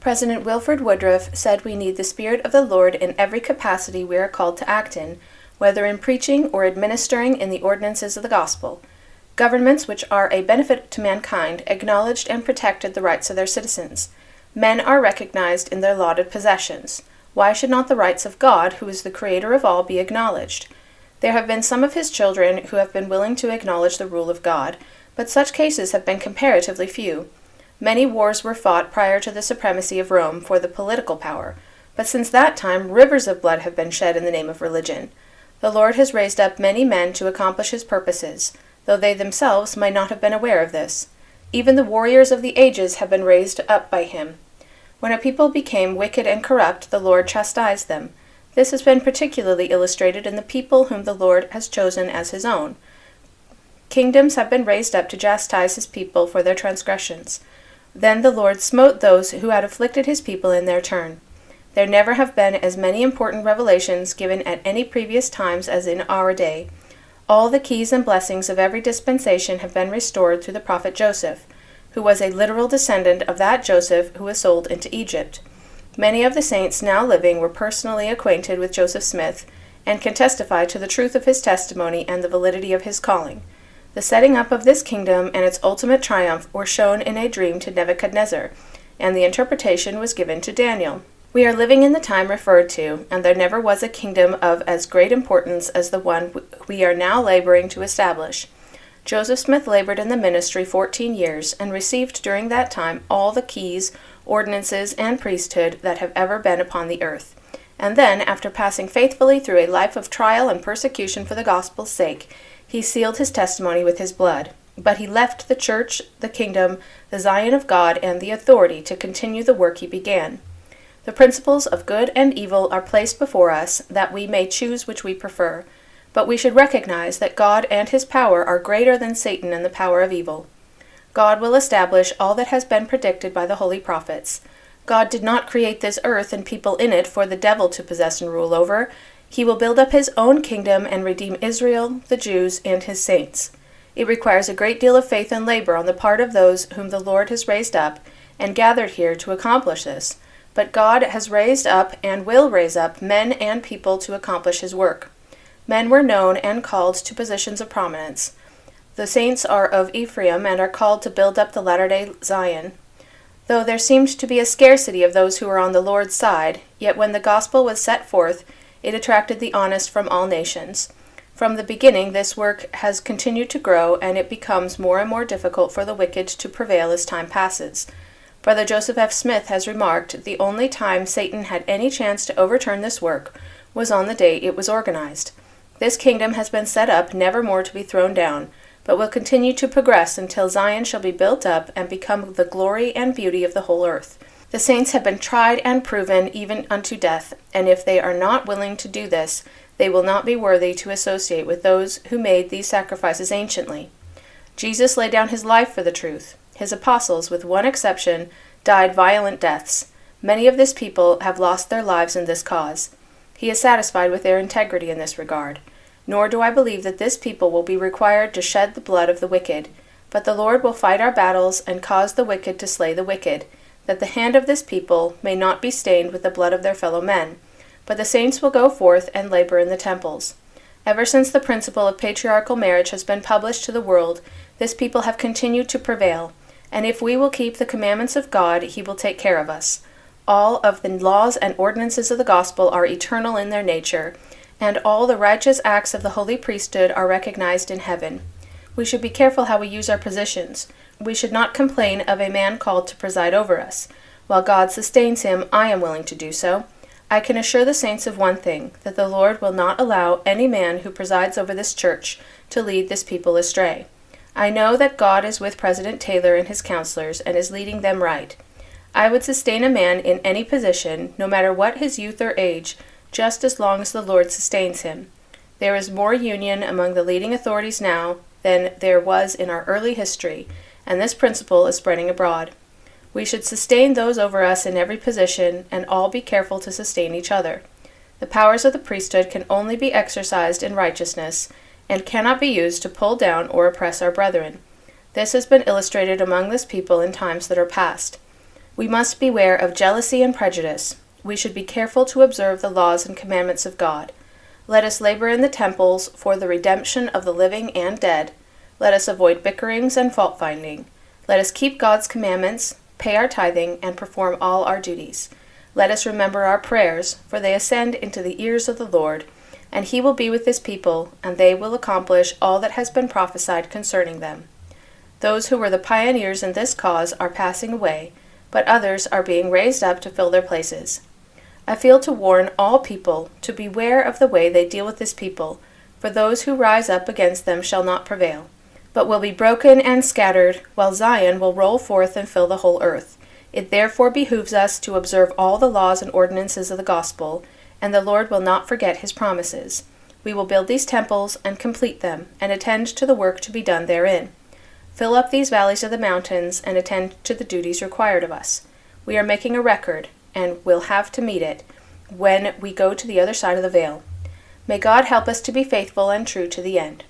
President Wilford Woodruff said we need the Spirit of the Lord in every capacity we are called to act in, whether in preaching or administering in the ordinances of the gospel. Governments which are a benefit to mankind acknowledged and protected the rights of their citizens. Men are recognized in their lauded possessions. Why should not the rights of God, who is the creator of all, be acknowledged? There have been some of his children who have been willing to acknowledge the rule of God, but such cases have been comparatively few. Many wars were fought prior to the supremacy of Rome for the political power, but since that time rivers of blood have been shed in the name of religion. The Lord has raised up many men to accomplish his purposes, though they themselves might not have been aware of this. Even the warriors of the ages have been raised up by him. When a people became wicked and corrupt, the Lord chastised them. This has been particularly illustrated in the people whom the Lord has chosen as his own. Kingdoms have been raised up to chastise his people for their transgressions. Then the Lord smote those who had afflicted his people in their turn. There never have been as many important revelations given at any previous times as in our day. All the keys and blessings of every dispensation have been restored through the prophet Joseph, who was a literal descendant of that Joseph who was sold into Egypt. Many of the saints now living were personally acquainted with Joseph Smith, and can testify to the truth of his testimony and the validity of his calling. The setting up of this kingdom and its ultimate triumph were shown in a dream to Nebuchadnezzar, and the interpretation was given to Daniel. We are living in the time referred to, and there never was a kingdom of as great importance as the one we are now laboring to establish. Joseph Smith labored in the ministry 14 years, and received during that time all the keys, ordinances, and priesthood that have ever been upon the earth. And then, after passing faithfully through a life of trial and persecution for the gospel's sake, he sealed his testimony with his blood. But he left the church, the kingdom, the Zion of God, and the authority to continue the work he began. The principles of good and evil are placed before us, that we may choose which we prefer. But we should recognize that God and his power are greater than Satan and the power of evil. God will establish all that has been predicted by the holy prophets. God did not create this earth and people in it for the devil to possess and rule over. He will build up his own kingdom and redeem Israel, the Jews, and his saints. It requires a great deal of faith and labor on the part of those whom the Lord has raised up and gathered here to accomplish this. But God has raised up and will raise up men and people to accomplish his work. Men were known and called to positions of prominence. The saints are of Ephraim and are called to build up the latter-day Zion. Though there seemed to be a scarcity of those who were on the Lord's side, yet when the gospel was set forth, it attracted the honest from all nations. From the beginning, this work has continued to grow, and it becomes more and more difficult for the wicked to prevail as time passes. Brother Joseph F. Smith has remarked, the only time Satan had any chance to overturn this work was on the day it was organized. This kingdom has been set up never more to be thrown down, but will continue to progress until Zion shall be built up and become the glory and beauty of the whole earth. The saints have been tried and proven even unto death, and if they are not willing to do this, they will not be worthy to associate with those who made these sacrifices anciently. Jesus laid down his life for the truth. His apostles, with one exception, died violent deaths. Many of this people have lost their lives in this cause. He is satisfied with their integrity in this regard. Nor do I believe that this people will be required to shed the blood of the wicked, but the Lord will fight our battles and cause the wicked to slay the wicked, that the hand of this people may not be stained with the blood of their fellow men. But the saints will go forth and labor in the temples. Ever since the principle of patriarchal marriage has been published to the world, this people have continued to prevail, and if we will keep the commandments of God, he will take care of us. All of the laws and ordinances of the gospel are eternal in their nature, and all the righteous acts of the holy priesthood are recognized in heaven. We should be careful how we use our positions. We should not complain of a man called to preside over us. While God sustains him, I am willing to do so. I can assure the saints of one thing, that the Lord will not allow any man who presides over this church to lead this people astray. I know that God is with President Taylor and his counselors and is leading them right. I would sustain a man in any position, no matter what his youth or age, just as long as the Lord sustains him. There is more union among the leading authorities now than there was in our early history, and this principle is spreading abroad. We should sustain those over us in every position, and all be careful to sustain each other. The powers of the priesthood can only be exercised in righteousness, and cannot be used to pull down or oppress our brethren. This has been illustrated among this people in times that are past. We must beware of jealousy and prejudice. We should be careful to observe the laws and commandments of God. Let us labor in the temples for the redemption of the living and dead. Let us avoid bickerings and fault-finding. Let us keep God's commandments, pay our tithing, and perform all our duties. Let us remember our prayers, for they ascend into the ears of the Lord, and he will be with his people, and they will accomplish all that has been prophesied concerning them. Those who were the pioneers in this cause are passing away, but others are being raised up to fill their places. I feel to warn all people to beware of the way they deal with this people, for those who rise up against them shall not prevail, but will be broken and scattered, while Zion will roll forth and fill the whole earth. It therefore behooves us to observe all the laws and ordinances of the gospel, and the Lord will not forget his promises. We will build these temples and complete them, and attend to the work to be done therein. Fill up these valleys of the mountains, and attend to the duties required of us. We are making a record, and will have to meet it when we go to the other side of the veil. May God help us to be faithful and true to the end.